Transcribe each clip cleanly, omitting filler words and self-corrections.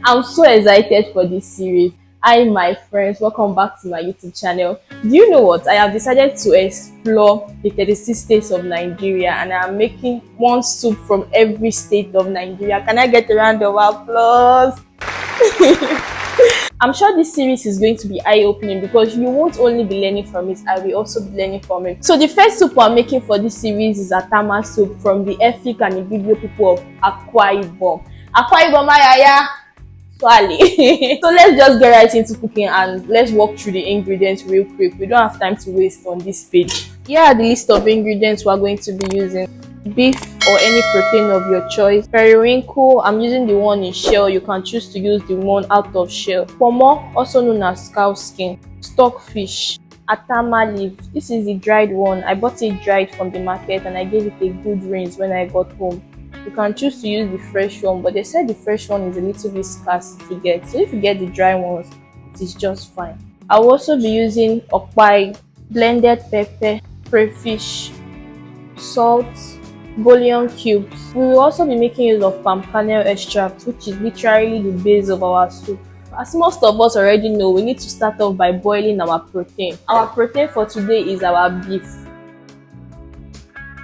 I'm so excited for this series. Hi, my friends, welcome back to my YouTube channel. Do you know what? I have decided to explore the 36 states of Nigeria and I'm making one soup from every state of Nigeria. Can I get a round of applause? I'm sure this series is going to be eye-opening because you won't only be learning from it, I will also be learning from it. So the first soup I'm making for this series is ATAMA soup from the Efik and Ibibio people of Akwa Ibom. Akwa Ibom Ayaya! Swali. So let's just get right into cooking and let's walk through the ingredients real quick. We don't have time to waste on this page. Here are the list of ingredients we're going to be using. Beef or any protein of your choice. Periwinkle, I'm using the one in shell. You can choose to use the one out of shell. Pomo, also known as cow skin. Stockfish. Atama leaf. This is the dried one. I bought it dried from the market and I gave it a good rinse when I got home. You can choose to use the fresh one, but they said the fresh one is a little bit scarce to get. So if you get the dry ones, it is just fine. I will also be using okpai, blended pepper, crayfish, salt, bouillon cubes. We will also be making use of palm kernel extract, which is literally the base of our soup. As most of us already know, we need to start off by boiling our protein. Our protein for today is our beef.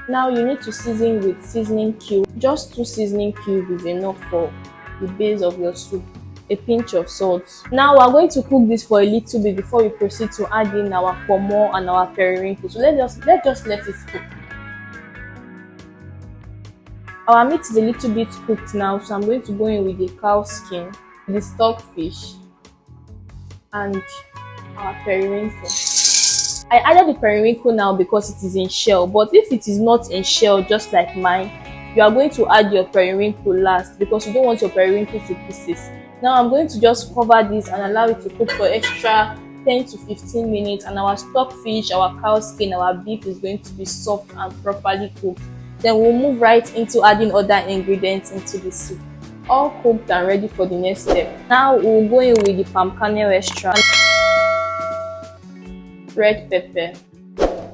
Now you need to season with seasoning cube. Just 2 seasoning cubes is enough for the base of your soup. A pinch of salt. Now we are going to cook this for a little bit before we proceed to add in our pomo and our periwinkle. So let's just let it cook. Our meat is a little bit cooked now, so I'm going to go in with the cow skin, the stockfish, and our periwinkle. I added the periwinkle now because it is in shell, but if it is not in shell just like mine, you are going to add your periwinkle last because you don't want your periwinkle to pieces. Now I'm going to just cover this and allow it to cook for extra 10 to 15 minutes, and our stockfish, our cow skin, our beef is going to be soft and properly cooked. Then we'll move right into adding other ingredients into the soup. All cooked and ready for the next step. Now we'll go in with the palm kernel extract, red pepper.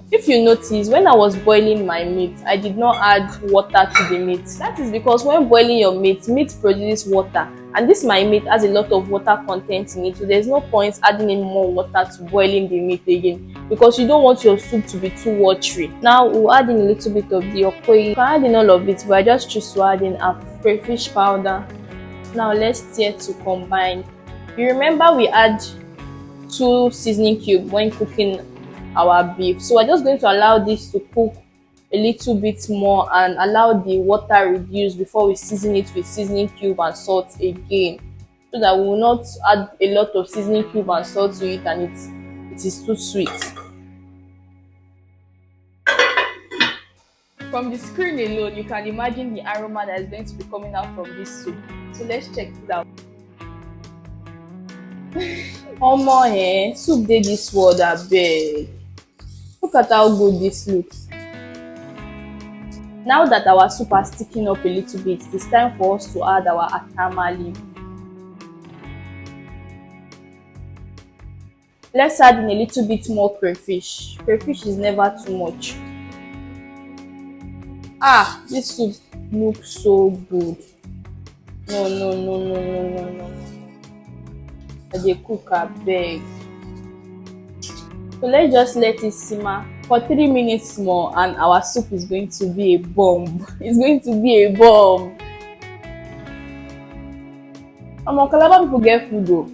If you notice, when I was boiling my meat, I did not add water to the meat. That is because when boiling your meat produces water, and this my meat has a lot of water content in it, so there's no point adding in more water to boiling the meat again because you don't want your soup to be too watery. Now we'll add in a little bit of the okwe. You can add in all of it, but I just choose to add in a crayfish powder. Now let's stir to combine. You remember we add 2 seasoning cubes when cooking our beef, so we're just going to allow this to cook a little bit more and allow the water reduce before we season it with seasoning cube and salt again, so that we will not add a lot of seasoning cube and salt to it and it is too sweet. From the screen alone, you can imagine the aroma that is going to be coming out from this soup. So let's check it out. Omo, soup dey this world abeg. Look at how good this looks. Now that our soup has thickened up a little bit, it is time for us to add our atama leaf. Let's add in a little bit more crayfish. Crayfish is never too much. This soup looks so good. No. I dey cook abeg. So let's just let it simmer for 3 minutes more and our soup is going to be a bomb. It's going to be a bomb. Calabar people get food though.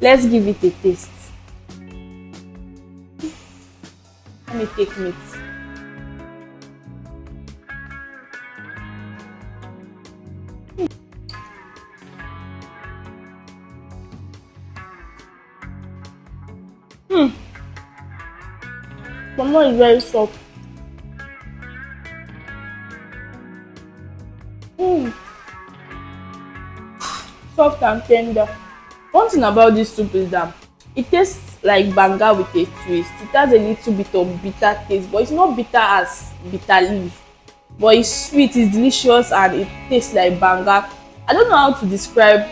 Let's give it a taste. Let me take meat. Mama is very soft. Soft and tender. One thing about this soup is that it tastes like banga with a twist. It has a little bit of bitter taste, but it's not bitter as bitter leaf. but it's sweet, it's delicious, and it tastes like banga. I don't know how to describe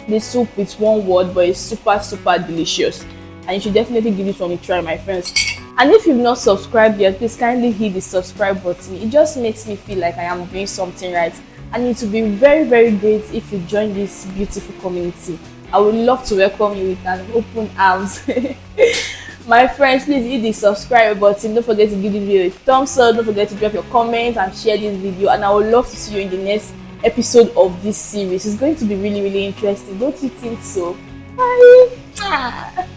the soup with one word, but it's super delicious, and you should definitely give this one a try, my friends. And if you've not subscribed yet, please kindly hit the subscribe button. It just makes me feel like I am doing something right, and it will be very great if you join this beautiful community. I would love to welcome you with an open arms. My friends, please hit the subscribe button. Don't forget to give this video a thumbs up. Don't forget to drop your comments and share this video, and I would love to see you in the next episode of this series. It's going to be really interesting, don't you think so? Bye.